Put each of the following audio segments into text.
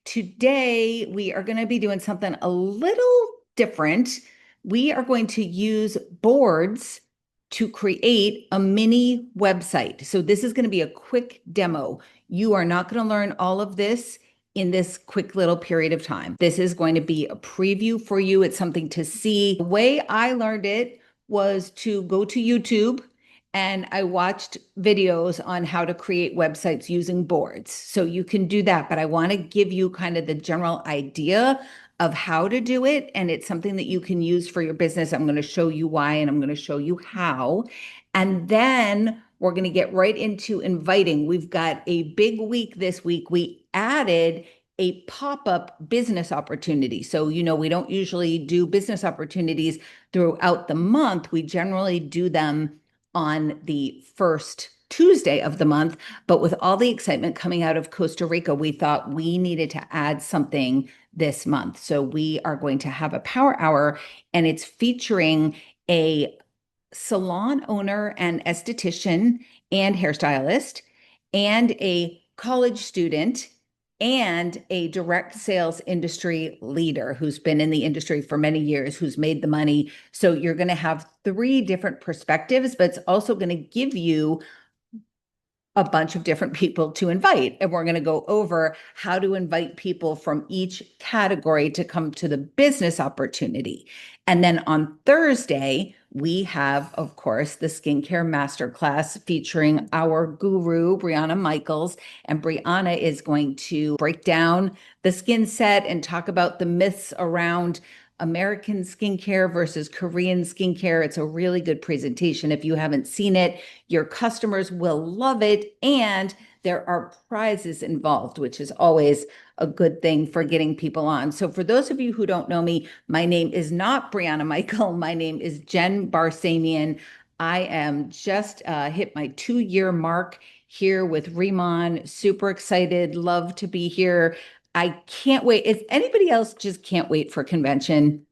Today, we are going to be doing something a little different. We are going to use boards to create a mini website. So this is going to be a quick demo. You are not going to learn all of this in this quick little period of time. This is going to be a preview for you. It's something to see. The way I learned it was to go to YouTube and I watched videos on how to create websites using boards. So you can do that, but I want to give you kind of the general idea of how to do it. And it's something that you can use for your business. I'm going to show you why, and I'm going to show you how. And then we're going to get right into inviting. We've got a big week this week. We added a pop-up business opportunity. So, we don't usually do business opportunities throughout the month. We generally do them on the first Tuesday of the month. But with all the excitement coming out of Costa Rica, we thought we needed to add something this month. So we are going to have a power hour, and it's featuring a salon owner and esthetician and hairstylist and a college student and a direct sales industry leader who's been in the industry for many years, who's made the money. So you're going to have three different perspectives, but it's also going to give you a bunch of different people to invite. And we're going to go over how to invite people from each category to come to the business opportunity. And then on Thursday, we have, of course, the skincare masterclass featuring our guru, Brianna Michaels. And Brianna is going to break down the skin set and talk about the myths around American skincare versus Korean skincare. It's a really good presentation. If you haven't seen it, your customers will love it. And there are prizes involved, which is always a good thing for getting people on. So for those of you who don't know me, my name is not Brianna Michael. My name is Jen Barsamian. I am just hit my 2-year mark here with RIMAN. Super excited. Love to be here. I can't wait. If anybody else just can't wait for convention,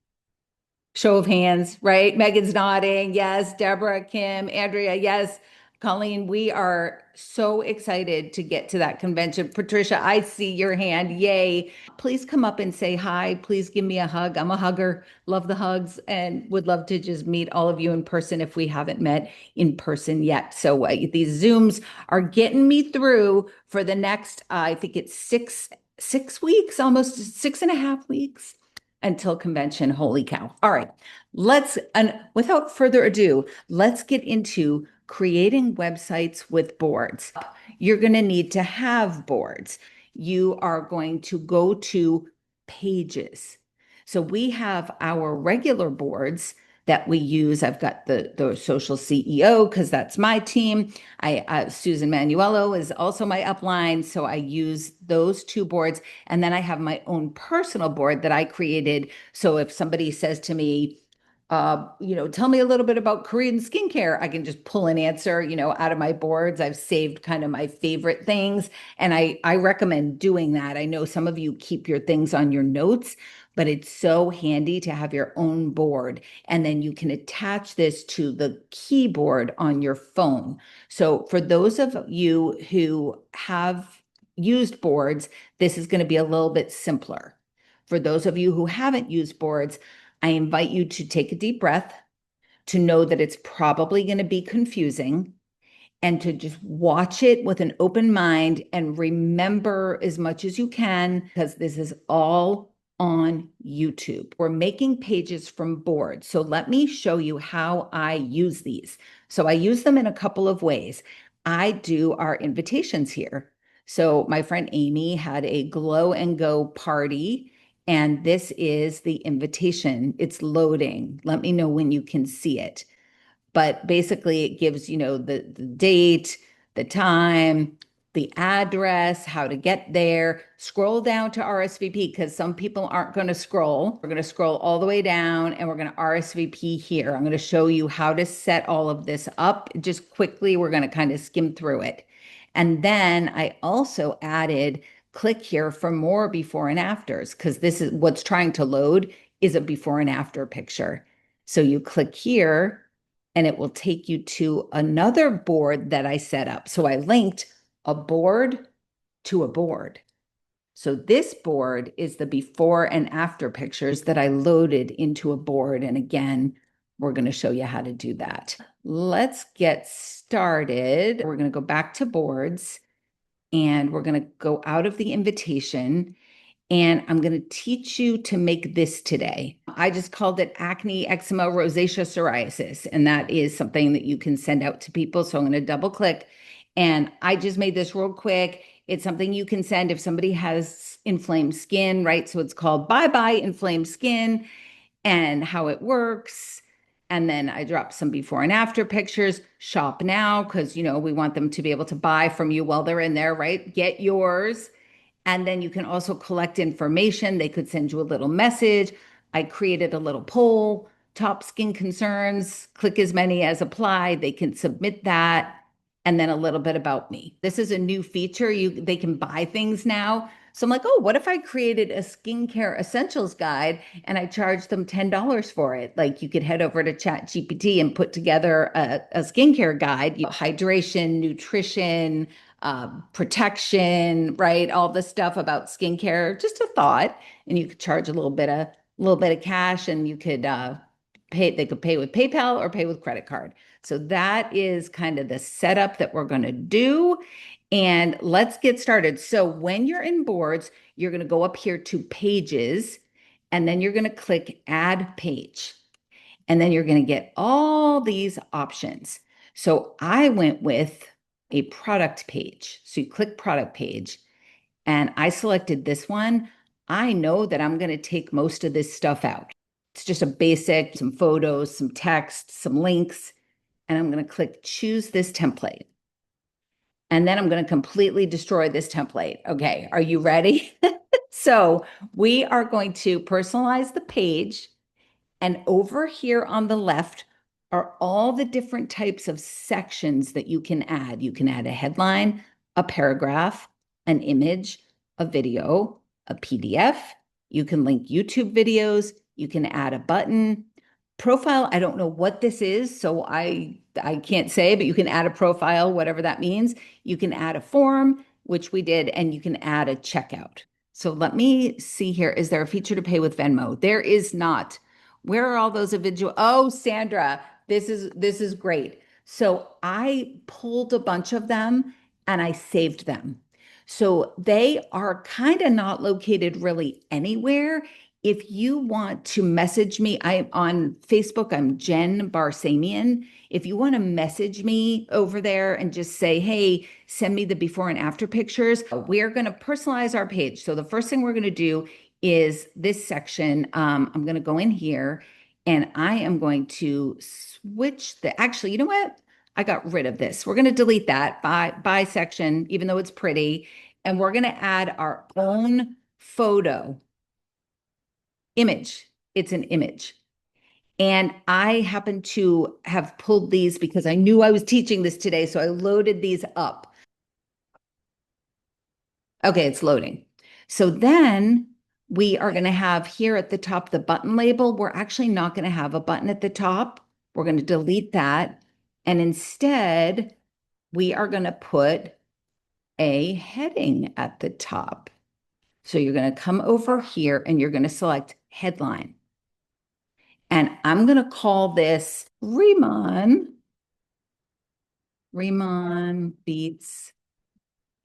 show of hands, right? Megan's nodding. Yes. Deborah, Kim, Andrea. Yes. Colleen, we are so excited to get to that convention. Patricia, I see your hand. Yay. Please come up and say hi. Please give me a hug. I'm a hugger. Love the hugs and would love to just meet all of you in person if we haven't met in person yet. So these Zooms are getting me through for the next, I think it's six weeks, almost 6.5 weeks until convention. Holy cow. All right, and without further ado, let's get into creating websites with boards. You're going to need to have boards. You are going to go to pages. So we have our regular boards that we use. I've got the social CEO because that's my team. Susan Manuello is also my upline. So I use those two boards. And then I have my own personal board that I created. So if somebody says to me, tell me a little bit about Korean skincare, I can just pull an answer, out of my boards. I've saved kind of my favorite things. And I recommend doing that. I know some of you keep your things on your notes, but it's so handy to have your own board. And then you can attach this to the keyboard on your phone. So for those of you who have used boards, this is going to be a little bit simpler. For those of you who haven't used boards, I invite you to take a deep breath, to know that it's probably going to be confusing, and to just watch it with an open mind and remember as much as you can, because this is all on YouTube. We're making pages from boards. So let me show you how I use these. So I use them in a couple of ways. I do our invitations here. So my friend Amy had a glow and go party, and this is the invitation. It's loading. Let me know when you can see it. But basically it gives, the date, the time, the address, how to get there. Scroll down to RSVP because some people aren't going to scroll. We're going to scroll all the way down and we're going to RSVP here. I'm going to show you how to set all of this up. Just quickly, we're going to kind of skim through it. And then I also added click here for more before and afters, because this is what's trying to load is a before and after picture. So you click here and it will take you to another board that I set up. So I linked a board to a board. So this board is the before and after pictures that I loaded into a board. And again, we're going to show you how to do that. Let's get started. We're going to go back to boards and we're going to go out of the invitation. And I'm going to teach you to make this today. I just called it acne, eczema, rosacea, psoriasis. And that is something that you can send out to people. So I'm going to double click. And I just made this real quick. It's something you can send if somebody has inflamed skin, right? So it's called Bye Bye Inflamed Skin and how it works. And then I dropped some before and after pictures. Shop now because, we want them to be able to buy from you while they're in there, right? Get yours. And then you can also collect information. They could send you a little message. I created a little poll, top skin concerns, click as many as apply. They can submit that. And then a little bit about me. This is a new feature. They can buy things now. So I'm like, oh, what if I created a skincare essentials guide and I charged them $10 for it? Like you could head over to ChatGPT and put together a skincare guide, hydration, nutrition, protection, right? All the stuff about skincare, just a thought. And you could charge a little bit of cash and you could they could pay with PayPal or pay with credit card. So that is kind of the setup that we're going to do. And let's get started. So when you're in boards, you're going to go up here to pages, and then you're going to click add page. And then you're going to get all these options. So I went with a product page. So you click product page, and I selected this one. I know that I'm going to take most of this stuff out. It's just a basic, some photos, some text, some links, and I'm going to click choose this template. And then I'm going to completely destroy this template. Okay, are you ready? So we are going to personalize the page. And over here on the left are all the different types of sections that you can add. You can add a headline, a paragraph, an image, a video, a PDF. You can link YouTube videos. You can add a button. Profile, I don't know what this is, so I can't say, but you can add a profile, whatever that means. You can add a form, which we did, and you can add a checkout. So let me see here. Is there a feature to pay with Venmo? There is not. Where are all those individual? Oh, Sandra, this is great. So I pulled a bunch of them and I saved them. So they are kind of not located really anywhere. If you want to message me, I'm on Facebook, I'm Jen Barsamian. If you want to message me over there and just say, hey, send me the before and after pictures, we're going to personalize our page. So the first thing we're going to do is this section. I'm going to go in here and I am going to switch actually, you know what? I got rid of this. We're going to delete that by section, even though it's pretty. And we're going to add our own photo image. It's an image. And I happen to have pulled these because I knew I was teaching this today. So I loaded these up. Okay, it's loading. So then we are going to have here at the top the button label. We're actually not going to have a button at the top. We're going to delete that. And instead, we are going to put a heading at the top. So you're going to come over here and you're going to select headline. And I'm going to call this RIMAN. RIMAN beats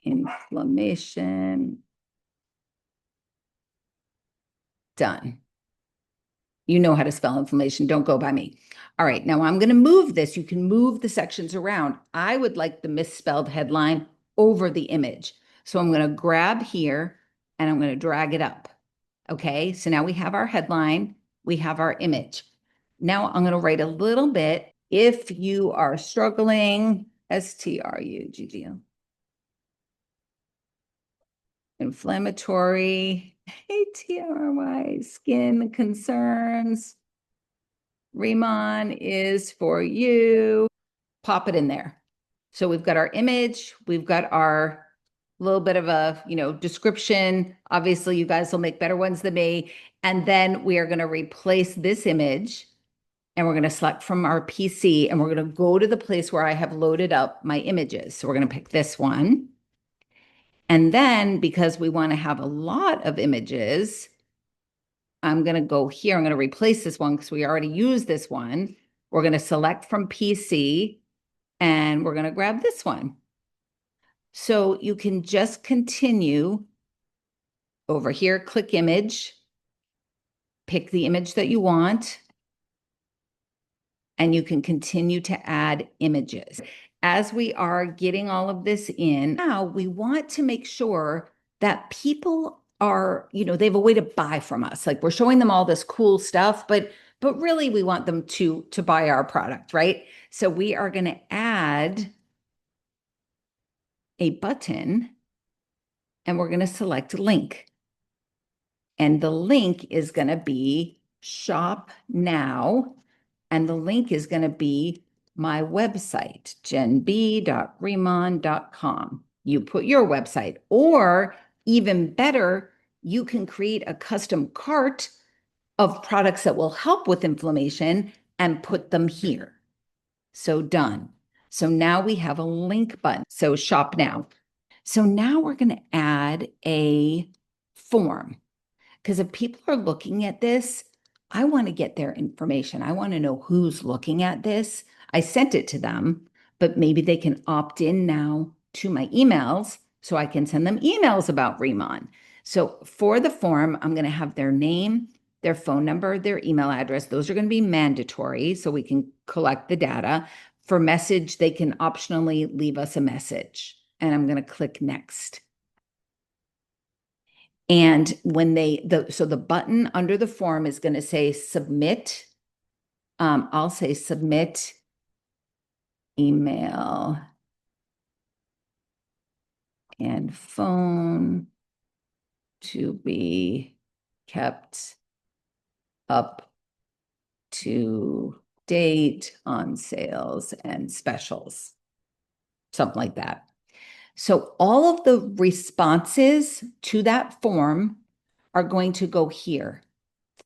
inflammation. Done. You know how to spell inflammation. Don't go by me. All right. Now I'm going to move this. You can move the sections around. I would like the misspelled headline over the image. So I'm going to grab here and I'm going to drag it up. Okay. So now we have our headline. We have our image. Now I'm going to write a little bit. If you are struggling, STRUGGL, inflammatory, ATRY, skin concerns, RIMAN is for you. Pop it in there. So we've got our image, we've got our little bit of a, description. Obviously, you guys will make better ones than me. And then we are going to replace this image and we're going to select from our PC and we're going to go to the place where I have loaded up my images. So we're going to pick this one. And then because we want to have a lot of images, I'm going to go here. I'm going to replace this one because we already used this one. We're going to select from PC and we're going to grab this one. So you can just continue over here, click image, pick the image that you want, and you can continue to add images. As we are getting all of this in, now we want to make sure that people are, they have a way to buy from us. Like we're showing them all this cool stuff, but really we want them to buy our product, right? So we are going to add a button and we're going to select link. And the link is going to be shop now. And the link is going to be my website, jenb.riman.com. You put your website, or even better, you can create a custom cart of products that will help with inflammation and put them here. So done. So now we have a link button. So shop now. So now we're going to add a form. Because if people are looking at this, I want to get their information. I want to know who's looking at this. I sent it to them, but maybe they can opt in now to my emails so I can send them emails about RIMAN. So for the form, I'm going to have their name, their phone number, their email address. Those are going to be mandatory so we can collect the data. For message, they can optionally leave us a message. And I'm going to click next. And when so the button under the form is going to say submit. I'll say submit email and phone to be kept up to date on sales and specials, something like that. So all of the responses to that form are going to go here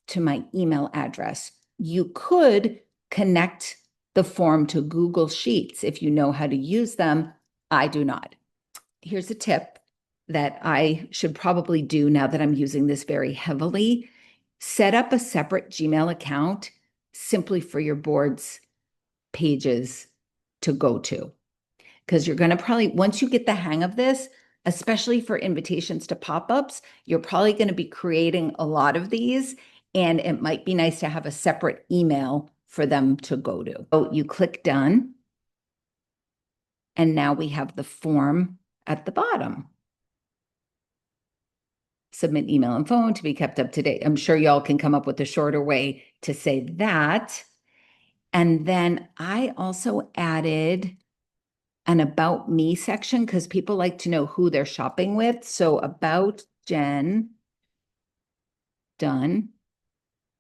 to my email address. You could connect the form to Google Sheets if you know how to use them. I do not. Here's a tip that I should probably do now that I'm using this very heavily. Set up a separate Gmail account simply for your board's pages to go to. Because you're going to probably, once you get the hang of this, especially for invitations to pop-ups, you're probably going to be creating a lot of these, and it might be nice to have a separate email for them to go to. So you click done, and now we have the form at the bottom. Submit email and phone to be kept up to date. I'm sure y'all can come up with a shorter way to say that. And then I also added an about me section because people like to know who they're shopping with. So about Jen, done.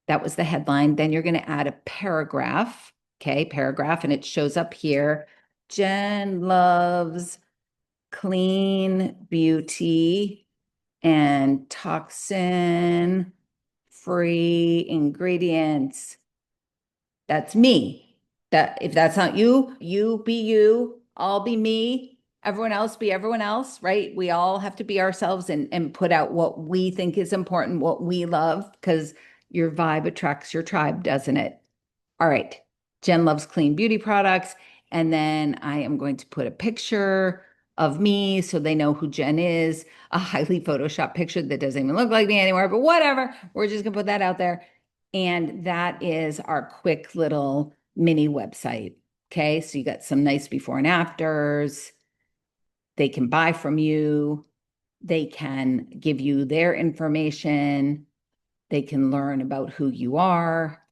That was the headline. Then you're going to add a paragraph. Okay, paragraph, and it shows up here. Jen loves clean beauty and toxin-free ingredients. That's me. That if that's not you, you be you, I'll be me, everyone else be everyone else, right? We all have to be ourselves and put out what we think is important, what we love, because your vibe attracts your tribe, doesn't it? All right. Jen loves clean beauty products. And then I am going to put a picture of me so they know who Jen is, a highly Photoshopped picture that doesn't even look like me anymore, but whatever. We're just going to put that out there. And that is our quick little mini website. Okay. So you got some nice before and afters. They can buy from you. They can give you their information. They can learn about who you are.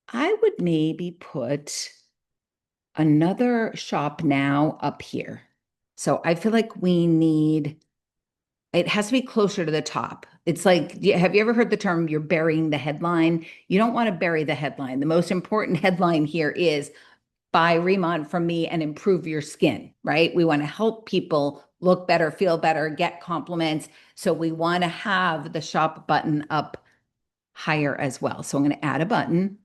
I would maybe put another shop now up here. So I feel like it has to be closer to the top. It's like, have you ever heard the term you're burying the headline? You don't want to bury the headline. The most important headline here is buy RIMAN from me and improve your skin, right? We want to help people look better, feel better, get compliments. So we want to have the shop button up higher as well. So I'm going to add a button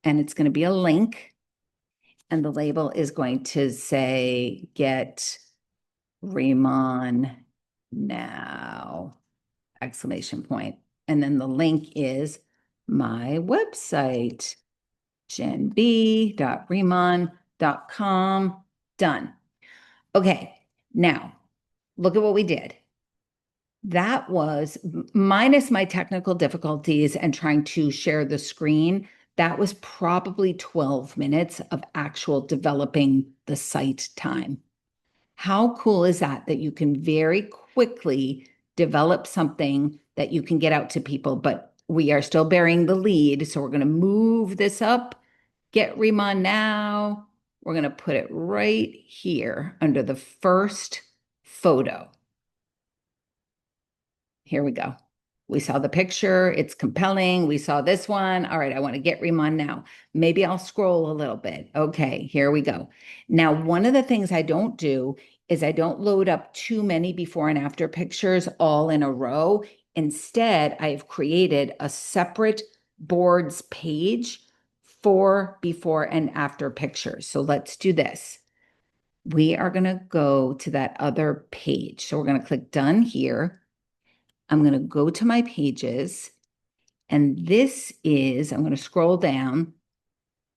and it's going to be a link. And the label is going to say, get RIMAN now, exclamation point. And then the link is my website, jenb.riman.com. Done. Okay, now look at what we did. That was minus my technical difficulties and trying to share the screen. That was probably 12 minutes of actual developing the site time. How cool is that, that you can very quickly develop something that you can get out to people, but we are still bearing the lead. So we're going to move this up, get RIMAN now. We're going to put it right here under the first photo. Here we go. We saw the picture. It's compelling. We saw this one. All right, I want to get RIMAN now. Maybe I'll scroll a little bit. Okay, here we go. Now, one of the things I don't do is I don't load up too many before and after pictures all in a row. Instead, I have created a separate boards page for before and after pictures. So let's do this. We are going to go to that other page. So we're going to click done here. I'm going to go to my pages, and this is, I'm going to scroll down.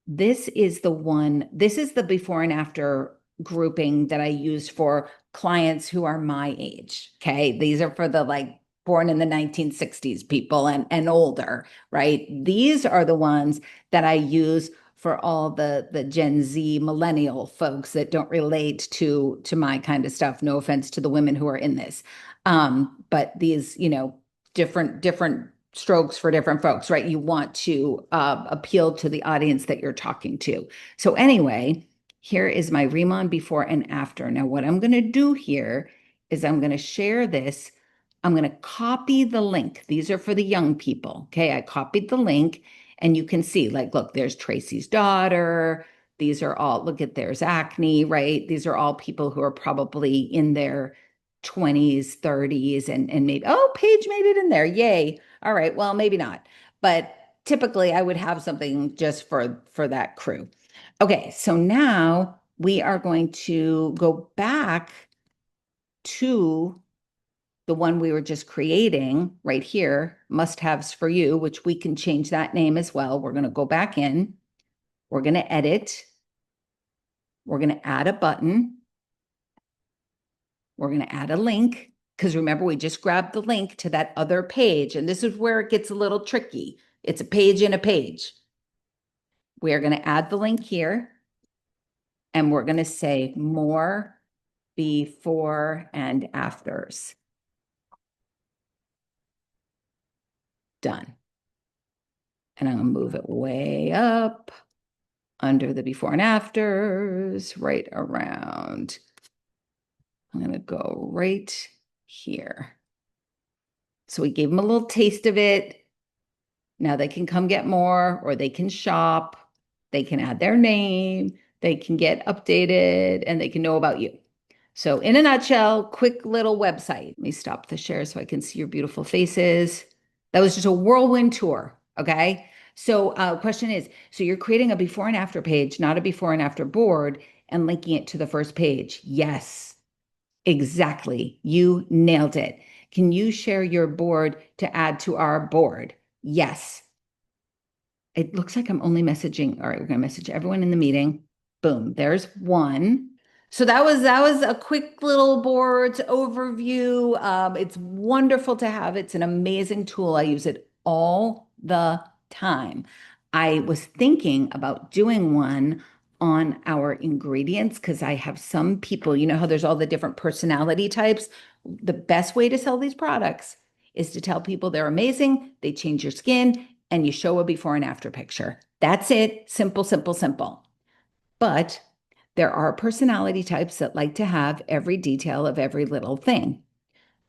This is the one, this is the before and after grouping that I use for clients who are my age. Okay. These are for the like born in the 1960s people and older, right? These are the ones that I use for all the Gen Z millennial folks that don't relate to my kind of stuff. No offense to the women who are in this. But these, different strokes for different folks, right? You want to appeal to the audience that you're talking to. So anyway, here is my RIMAN before and after. Now, what I'm going to do here is I'm going to share this. I'm going to copy the link. These are for the young people. Okay, I copied the link, and you can see, like, look, there's Tracy's daughter. These are all, look at, there's Acne, right? These are all people who are probably in their 20s, 30s, and maybe, oh, Paige made it in there. Yay. All right, well, maybe not. But typically I would have something just for that crew. Okay, so now we are going to go back to the one we were just creating right here, must-haves for you, which we can change that name as well. We're going to go back in. We're going to edit. We're going to add a button. We're going to add a link, because remember, we just grabbed the link to that other page, and this is where it gets a little tricky. It's a page in a page. We are going to add the link here, and we're going to say more before and afters. Done. And I'm going to move it way up under the before and afters, right around. I'm going to go right here. So we gave them a little taste of it. Now they can come get more, or they can shop. They can add their name. They can get updated, and they can know about you. So in a nutshell, quick little website. Let me stop the share so I can see your beautiful faces. That was just a whirlwind tour, okay? So question is, so you're creating a before and after page, not a before and after board, and linking it to the first page. Yes, exactly. You nailed it. Can you share your board to add to our board? Yes. It looks like I'm only messaging. All right, we're going to message everyone in the meeting. Boom, there's one. So that was a quick little boards overview. It's wonderful to have. It's an amazing tool. I use it all the time. I was thinking about doing one on our ingredients, because I have some people, you know how there's all the different personality types. The best way to sell these products is to tell people they're amazing, they change your skin, and you show a before and after picture. That's it. Simple, simple, simple. But there are personality types that like to have every detail of every little thing.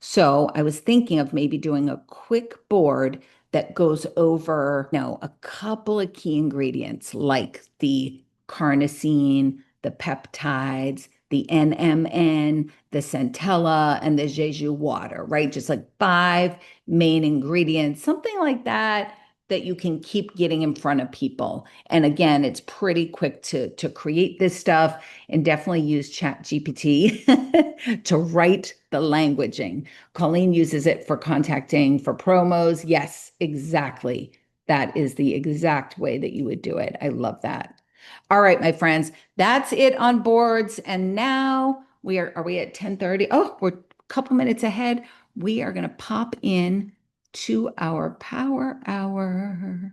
So I was thinking of maybe doing a quick board that goes over, a couple of key ingredients like the carnosine, the peptides, the NMN, the centella, and the Jeju water, right? Just like 5 main ingredients, something like that. that you can keep getting in front of people. And again, it's pretty quick to create this stuff, and definitely use Chat GPT to write the languaging. Colleen uses it for contacting for promos. Yes, exactly. That is the exact way that you would do it. I love that. All right, my friends, that's it on boards. And now are we at 10:30? Oh, we're a couple minutes ahead. We are going to pop in to our power hour.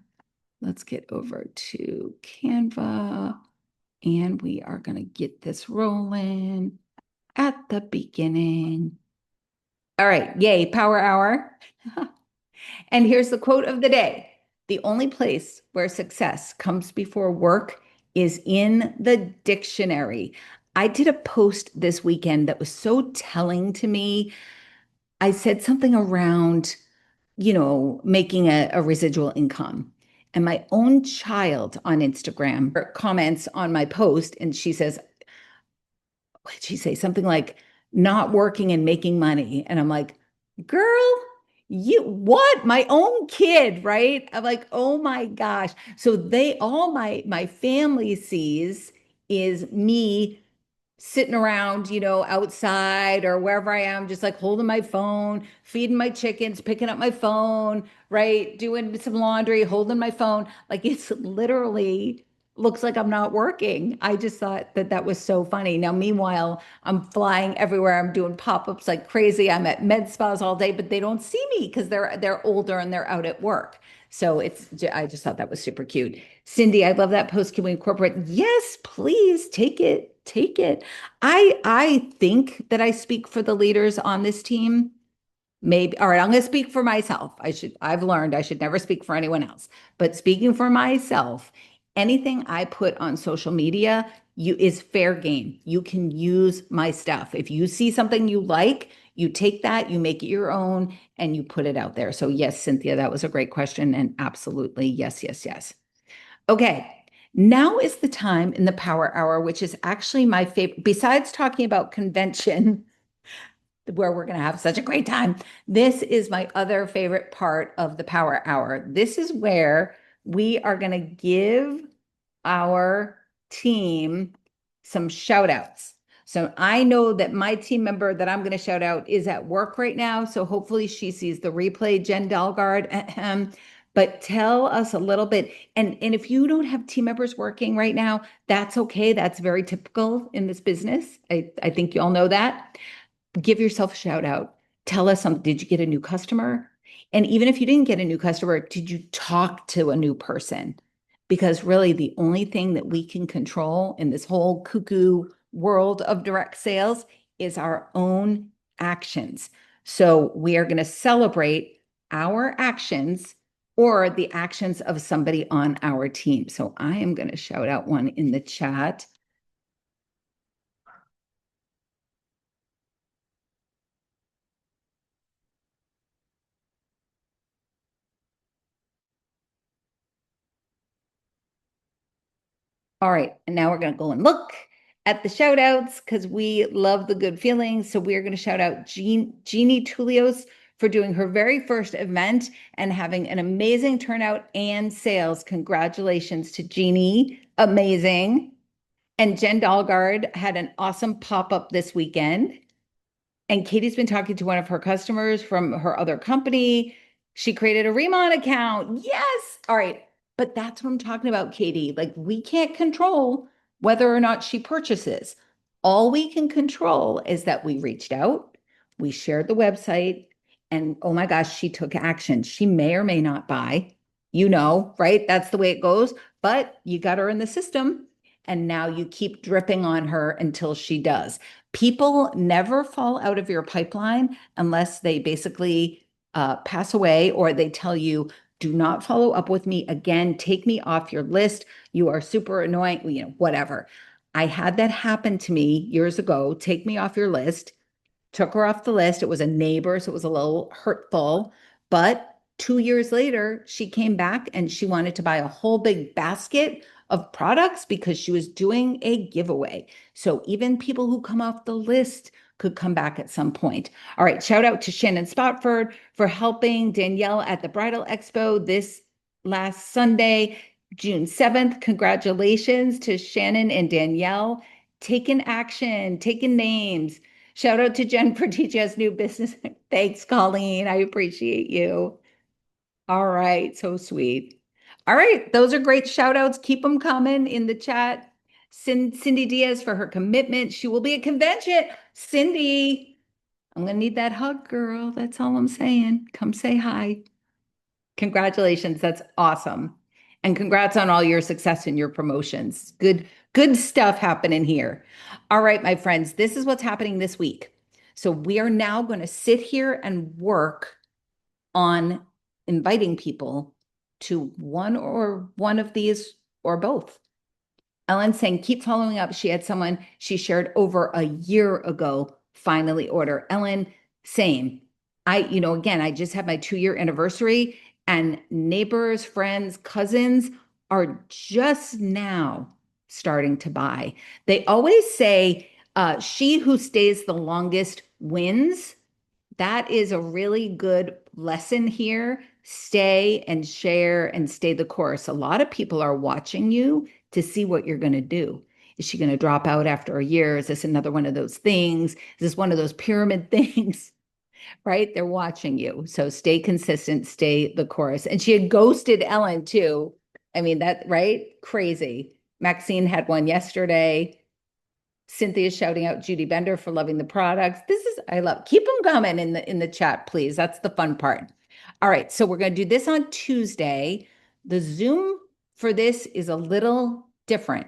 Let's get over to Canva, and we are going to get this rolling at the beginning. All right, yay, power hour. And here's the quote of the day. The only place where success comes before work is in the dictionary. I did a post this weekend that was so telling to me. I said something around, making a residual income. And my own child on Instagram comments on my post, and she says, what did she say? Something like, not working and making money. And I'm like, girl, you what? My own kid, right? I'm like, oh my gosh. So all my family sees is me sitting around, outside or wherever I am, just like holding my phone, feeding my chickens, picking up my phone, right? Doing some laundry, holding my phone. Like it's literally looks like I'm not working. I just thought that that was so funny. Now, meanwhile, I'm flying everywhere. I'm doing pop-ups like crazy. I'm at med spas all day, but they don't see me because they're older and they're out at work. So I just thought that was super cute. Cindy, I love that post. Can we incorporate? Yes, please take it. Take it. I think that I speak for the leaders on this team. Maybe, all right, I'm going to speak for myself. I've learned I should never speak for anyone else. But speaking for myself, anything I put on social media, is fair game. You can use my stuff. If you see something you like, you take that, you make it your own, and you put it out there. So yes, Cynthia, that was a great question. And absolutely, yes, yes, yes. Okay. Now is the time in the power hour, which is actually my favorite, besides talking about convention, where we're going to have such a great time. This is my other favorite part of the power hour. This is where we are going to give our team some shout outs. So I know that my team member that I'm going to shout out is at work right now. So hopefully she sees the replay, Jen Dalgard. But tell us a little bit. And if you don't have team members working right now, that's okay. That's very typical in this business. I think you all know that. Give yourself a shout out. Tell us something. Did you get a new customer? And even if you didn't get a new customer, did you talk to a new person? Because really, the only thing that we can control in this whole cuckoo world of direct sales is our own actions. So we are going to celebrate our actions or the actions of somebody on our team. So I am going to shout out one in the chat. All right, and now we're going to go and look at the shout outs because we love the good feelings. So we are going to shout out Jeannie Tulios for doing her very first event and having an amazing turnout and sales. Congratulations to Jeannie. Amazing. And Jen Dalgard had an awesome pop-up this weekend. And Katie's been talking to one of her customers from her other company. She created a RIMAN account. Yes. All right. But that's what I'm talking about, Katie. Like, we can't control whether or not she purchases. All we can control is that we reached out, we shared the website, and oh my gosh, she took action. She may or may not buy, right? That's the way it goes. But you got her in the system, and now you keep dripping on her until she does. People never fall out of your pipeline unless they basically pass away or they tell you, do not follow up with me again. Take me off your list. You are super annoying, whatever. I had that happen to me years ago. Take me off your list. Took her off the list. It was a neighbor, so it was a little hurtful. But 2 years later, she came back and she wanted to buy a whole big basket of products because she was doing a giveaway. So even people who come off the list could come back at some point. All right, shout out to Shannon Spotford for helping Danielle at the Bridal Expo. This last Sunday, June 7th. Congratulations to Shannon and Danielle. Taking action, taking names. Shout out to Jen for teaching us new business. Thanks, Colleen. I appreciate you. All right, so sweet. All right, those are great shout outs. Keep them coming in the chat. Cindy Diaz for her commitment. She will be at convention. Cindy, I'm going to need that hug, girl. That's all I'm saying. Come say hi. Congratulations. That's awesome. And congrats on all your success in your promotions. Good stuff happening here. All right, my friends, this is what's happening this week. So we are now going to sit here and work on inviting people to one of these or both. Ellen saying, keep following up. She had someone she shared over a year ago finally order. Ellen, same. Again, I just had my 2-year anniversary and neighbors, friends, cousins are just now starting to buy. They always say, she who stays the longest wins. That is a really good lesson here. Stay and share and stay the course. A lot of people are watching you to see what you're going to do. Is she going to drop out after a year? Is this another one of those things? Is this one of those pyramid things? Right? They're watching you. So stay consistent, stay the course. And she had ghosted Ellen too. I mean, that, right? Crazy. Maxine had one yesterday. Cynthia's shouting out Judy Bender for loving the products. I love, keep them coming in the chat, please. That's the fun part. All right, so we're going to do this on Tuesday. The Zoom for this is a little different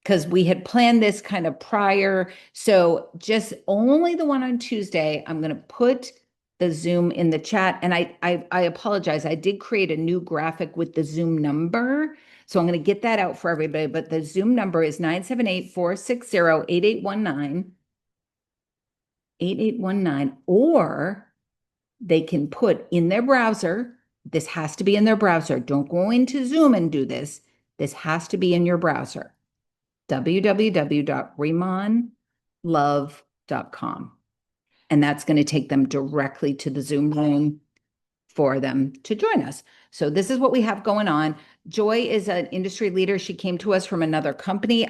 because we had planned this kind of prior. So just only the one on Tuesday. I'm going to put the Zoom in the chat. And I apologize. I did create a new graphic with the Zoom number. So I'm going to get that out for everybody. But the Zoom number is 978-460-8819. 8819. Or they can put in their browser. This has to be in their browser. Don't go into Zoom and do this. This has to be in your browser. www.rimanlove.com. And that's going to take them directly to the Zoom room for them to join us. So this is what we have going on. Joy is an industry leader. She came to us from another company.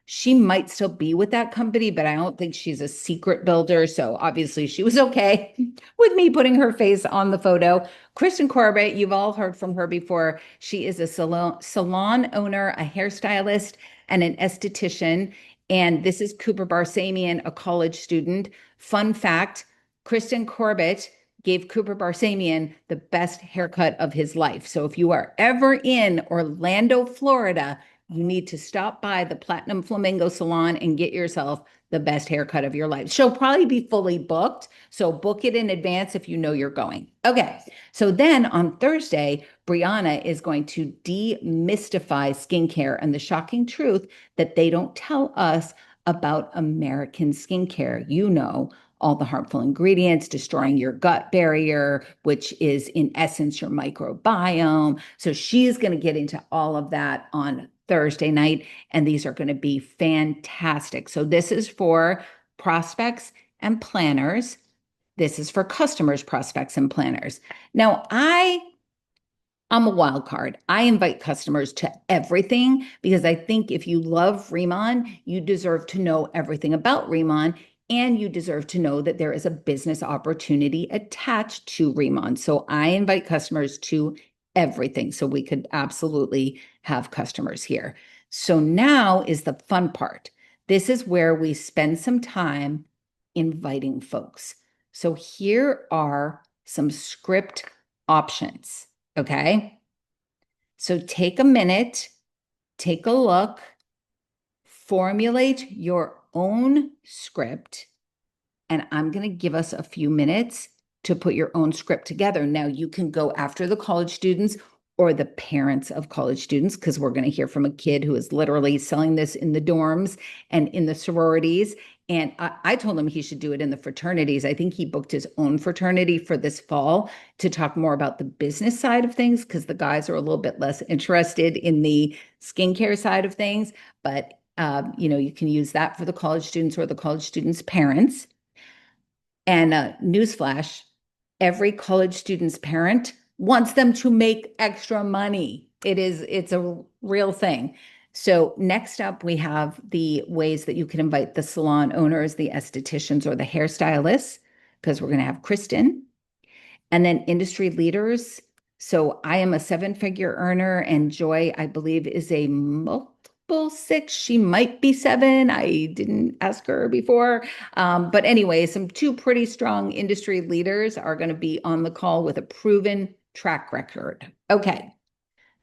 She might still be with that company, but I don't think she's a secret builder. So obviously she was okay with me putting her face on the photo. Kristen Corbett, you've all heard from her before. She is a salon owner, a hairstylist, and an esthetician. And this is Cooper Barsamian, a college student. Fun fact, Kristen Corbett gave Cooper Barsamian the best haircut of his life. So if you are ever in Orlando, Florida, you need to stop by the Platinum Flamingo Salon and get yourself the best haircut of your life. She'll probably be fully booked, so book it in advance if you know you're going. Okay, so then on Thursday, Brianna is going to demystify skincare and the shocking truth that they don't tell us about American skincare. You know, all the harmful ingredients, destroying your gut barrier, which is in essence your microbiome. So she's going to get into all of that on Thursday night, and these are going to be fantastic. So this is for prospects and planners. This is for customers, prospects, and planners. Now, I'm a wild card. I invite customers to everything because I think if you love RIMAN, you deserve to know everything about RIMAN, and you deserve to know that there is a business opportunity attached to RIMAN. So I invite customers to everything. So we could absolutely have customers here. So now is the fun part. This is where we spend some time inviting folks. So here are some script options. Okay. So take a minute, take a look, formulate your own script, and I'm going to give us a few minutes to put your own script together. Now you can go after the college students or the parents of college students, because we're going to hear from a kid who is literally selling this in the dorms and in the sororities. And I told him he should do it in the fraternities. I think he booked his own fraternity for this fall to talk more about the business side of things, because the guys are a little bit less interested in the skincare side of things. But, you can use that for the college students or the college students' parents. And newsflash, every college student's parent wants them to make extra money. It's a real thing. So next up, we have the ways that you can invite the salon owners, the estheticians, or the hairstylists, because we're going to have Kristen, and then industry leaders. So I am a seven-figure earner, and Joy, I believe, is a multiple six. She might be seven. I didn't ask her before. But anyway, some two pretty strong industry leaders are going to be on the call with a proven track record. Okay,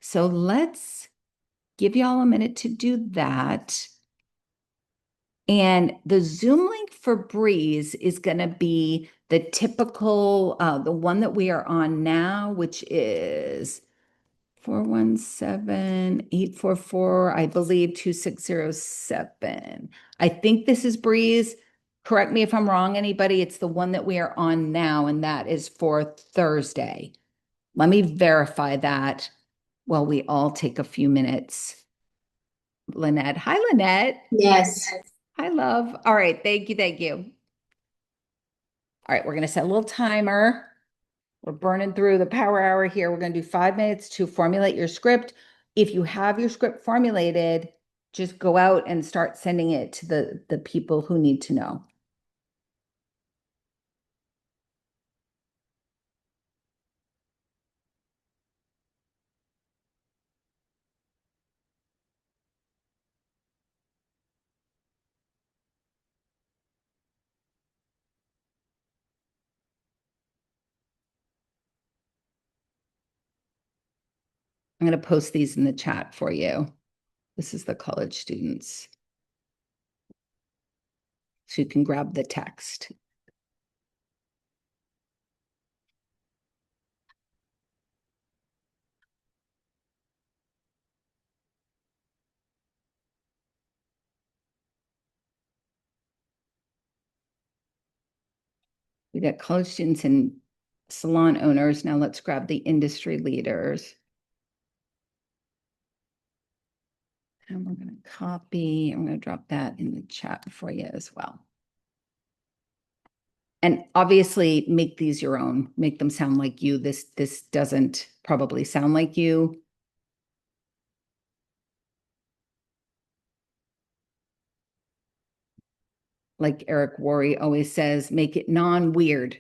so let's give y'all a minute to do that. And the Zoom link for Breeze is going to be the typical, the one that we are on now, which is 417-844, I believe 2607. I think this is Breeze. Correct me if I'm wrong, anybody. It's the one that we are on now, and that is for Thursday. Let me verify that while we all take a few minutes. Lynette. Hi, Lynette. Yes. Hi, love. All right. Thank you. Thank you. All right. We're going to set a little timer. We're burning through the power hour here. We're going to do 5 minutes to formulate your script. If you have your script formulated, just go out and start sending it to the people who need to know. I'm going to post these in the chat for you. This is the college students. So you can grab the text. We got college students and salon owners. Now let's grab the industry leaders. And we're going to copy. I'm going to drop that in the chat for you as well. And obviously make these your own, make them sound like you. This doesn't probably sound like you. Like Eric Worre always says, make it non-weird.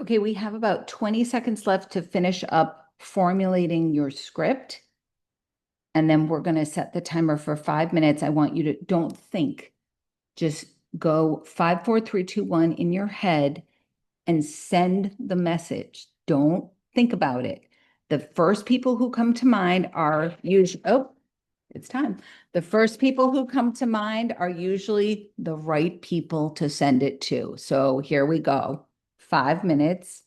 Okay, we have about 20 seconds left to finish up formulating your script. And then we're going to set the timer for 5 minutes. I want you to don't think, just go 5, 4, 3, 2, 1 in your head and send the message. Don't think about it. The first people who come to mind are usually, oh, it's time. The first people who come to mind are usually the right people to send it to. So here we go. 5 minutes,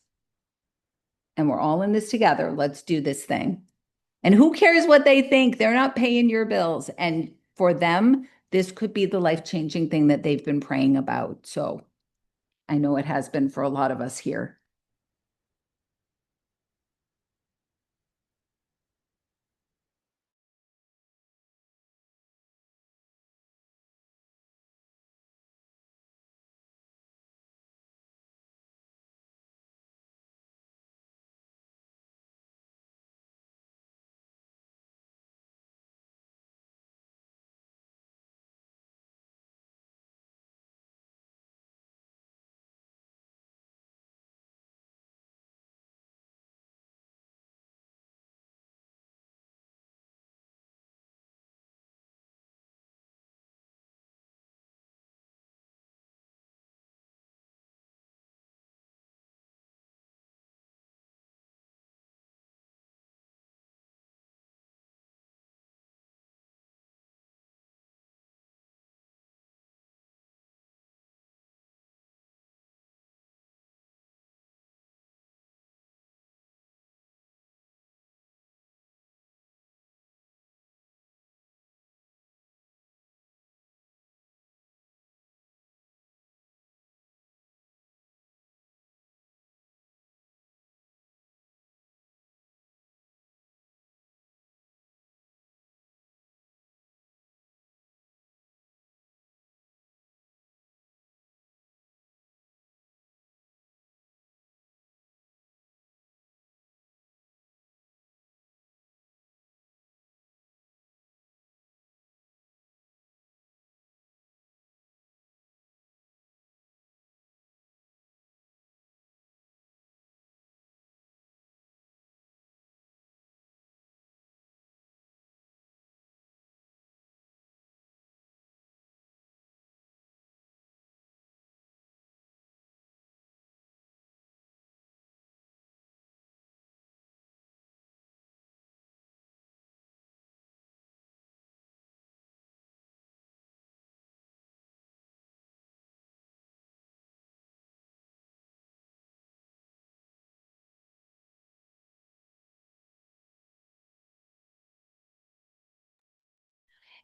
and we're all in this together. Let's do this thing. And who cares what they think? They're not paying your bills. And for them, this could be the life-changing thing that they've been praying about. So I know it has been for a lot of us here.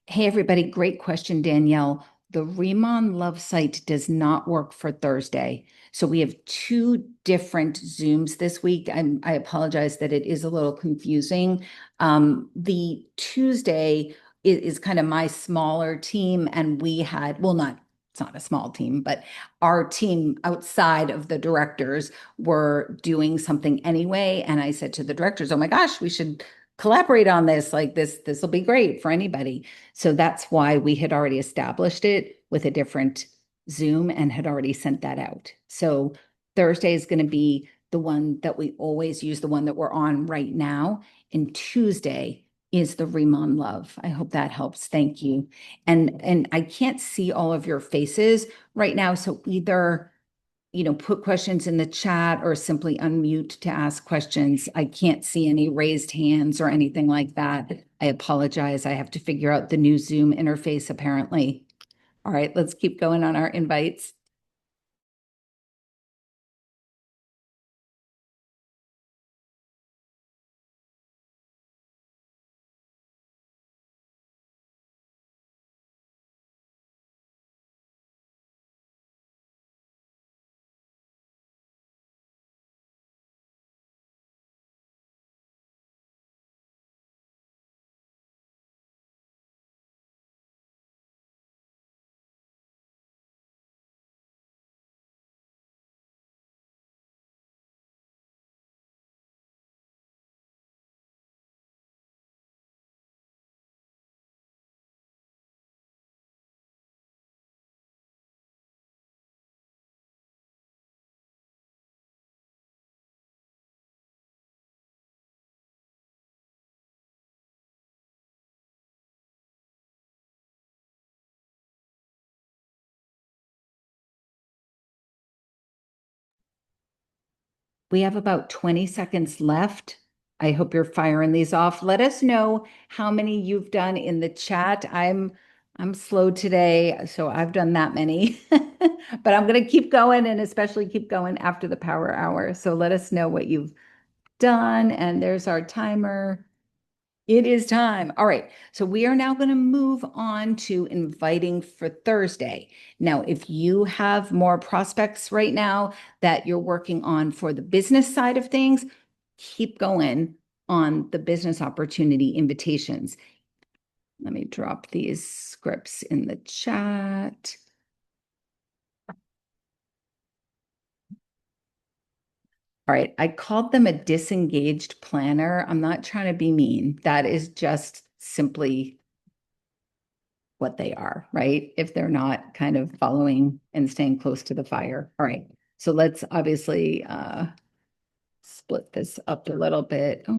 Hey, everybody. Great question, Danielle. The Riemann Love site does not work for Thursday. So we have two different Zooms this week. I apologize that it is a little confusing. The Tuesday is kind of my smaller team, and we had, well, not, it's not a small team, but our team outside of the directors were doing something anyway. And I said to the directors, oh my gosh, we should collaborate on this. Like this will be great for anybody. So that's why we had already established it with a different Zoom and had already sent that out. So Thursday is going to be the one that we always use, the one that we're on right now. And Tuesday is the Riemann Love. I hope that helps. Thank you. And I can't see all of your faces right now. So either put questions in the chat or simply unmute to ask questions. I can't see any raised hands or anything like that. I apologize. I have to figure out the new Zoom interface apparently. All right, let's keep going on our invites. We have about 20 seconds left. I hope you're firing these off. Let us know how many you've done in the chat. I'm slow today, so I've done that many. But I'm going to keep going and especially keep going after the power hour. So let us know what you've done. And there's our timer. It is time. All right. So we are now going to move on to inviting for Thursday. Now, if you have more prospects right now that you're working on for the business side of things, keep going on the business opportunity invitations. Let me drop these scripts in the chat. All right. I called them a disengaged planner. I'm not trying to be mean. That is just simply what they are, right? If they're not kind of following and staying close to the fire. All right. So let's obviously split this up a little bit. Oh,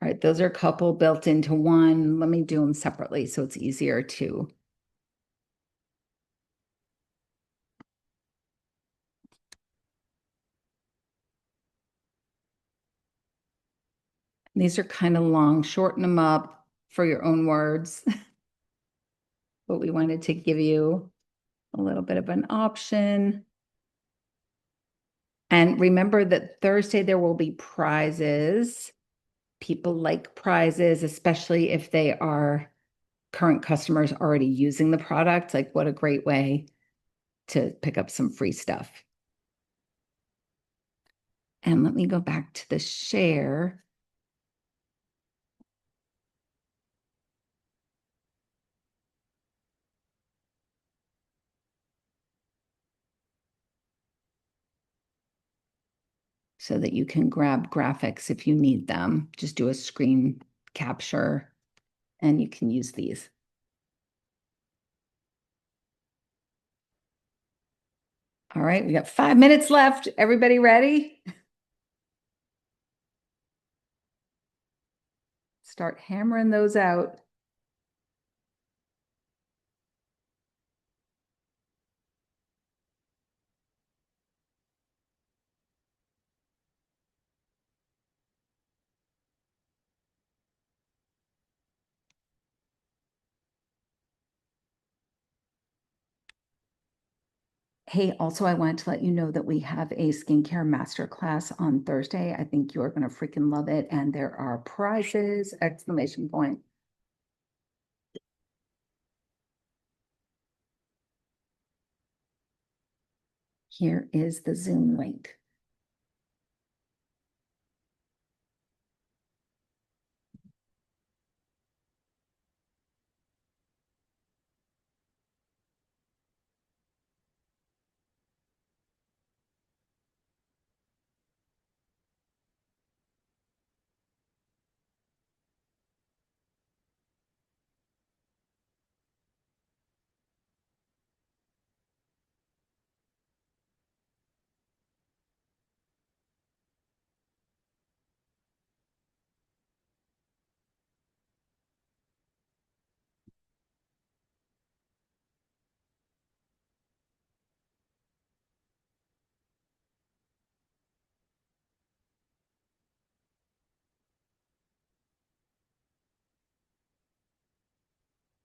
all right. Those are a couple built into one. Let me do them separately so it's easier to. These are kind of long. Shorten them up for your own words. But we wanted to give you a little bit of an option. And remember that Thursday there will be prizes. People like prizes, especially if they are current customers already using the product. Like, what a great way to pick up some free stuff. And let me go back to the share. So that you can grab graphics if you need them. Just do a screen capture and you can use these. All right, we got 5 minutes left. Everybody ready? Start hammering those out. Hey, also, I wanted to let you know that we have a skincare masterclass on Thursday. I think you're going to freaking love it. And there are prizes, exclamation point. Here is the Zoom link.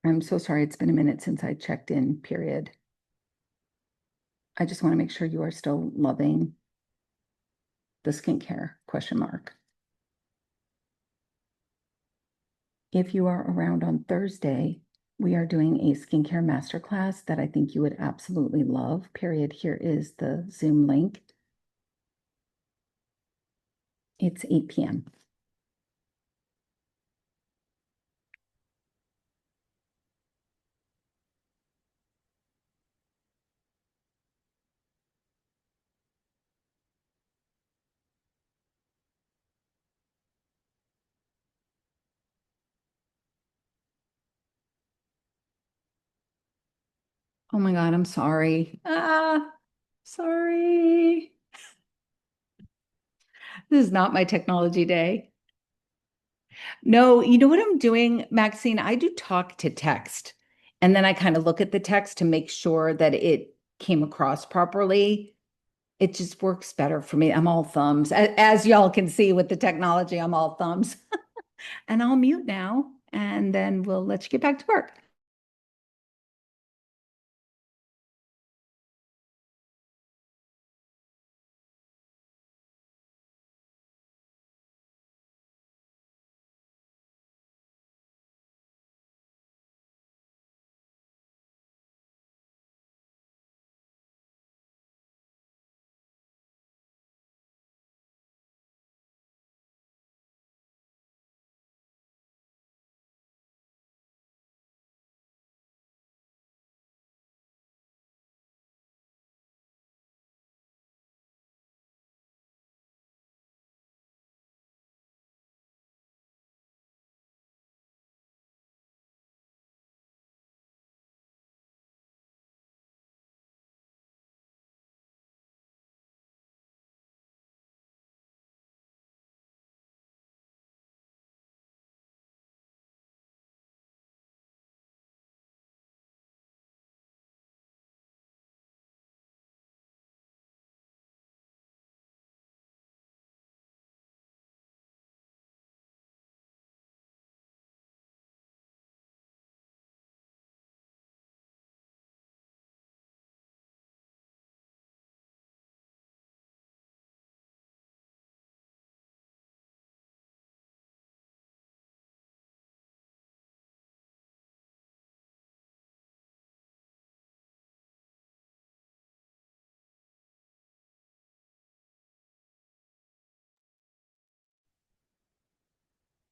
I'm so sorry. It's been a minute since I checked in, period. I just want to make sure you are still loving the skincare, question mark. If you are around on Thursday, we are doing a skincare masterclass that I think you would absolutely love, period. Here is the Zoom link. It's 8 p.m. Oh my God, I'm sorry. Sorry. This is not my technology day. No, you know what I'm doing, Maxine? I do talk to text. And then I kind of look at the text to make sure that it came across properly. It just works better for me. I'm all thumbs. As y'all can see with the technology, I'm all thumbs. And I'll mute now, and then we'll let you get back to work.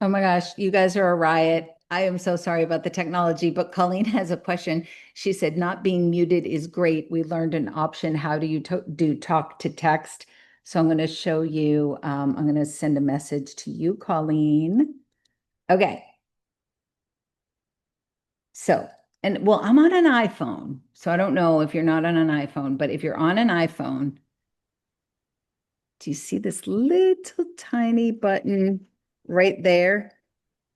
Oh my gosh, you guys are a riot. I am so sorry about the technology, but Colleen has a question. She said, not being muted is great. We learned an option. How do you do talk to text? So I'm going to show you, I'm going to send a message to you, Colleen. Okay. So, and well, I'm on an iPhone. So I don't know if you're not on an iPhone, but if you're on an iPhone, do you see this little tiny button right there?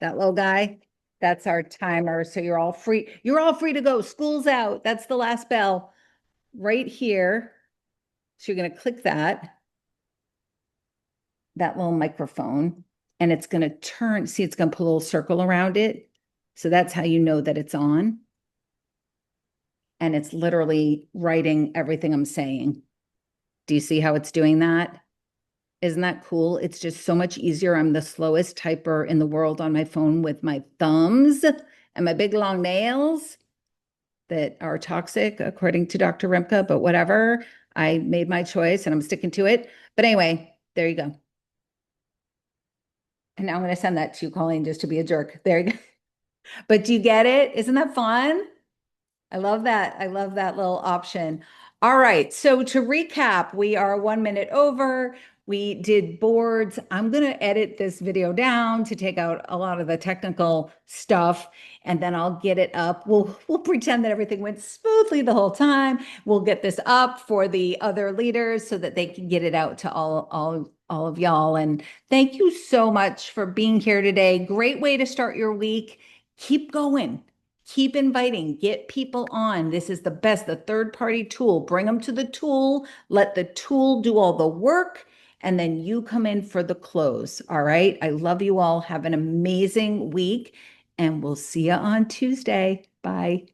That little guy, that's our timer. So you're all free. You're all free to go. School's out. That's the last bell right here. So you're going to click that little microphone, and it's going to turn. See, it's going to put a little circle around it. So that's how you know that it's on. And it's literally writing everything I'm saying. Do you see how it's doing that? Isn't that cool? It's just so much easier. I'm the slowest typer in the world on my phone with my thumbs and my big long nails that are toxic, according to Dr. Rimka, but whatever. I made my choice and I'm sticking to it. But anyway, there you go. And now I'm going to send that to you, Colleen, just to be a jerk. There you go. But do you get it? Isn't that fun? I love that. I love that little option. All right. So to recap, we are 1 minute over. We did boards. I'm going to edit this video down to take out a lot of the technical stuff, and then I'll get it up. We'll pretend that everything went smoothly the whole time. We'll get this up for the other leaders so that they can get it out to all of y'all. And thank you so much for being here today. Great way to start your week. Keep going. Keep inviting, get people on. This is the best, the third party tool. Bring them to the tool, let the tool do all the work, and then you come in for the close. All right. I love you all. Have an amazing week, and we'll see you on Tuesday. Bye.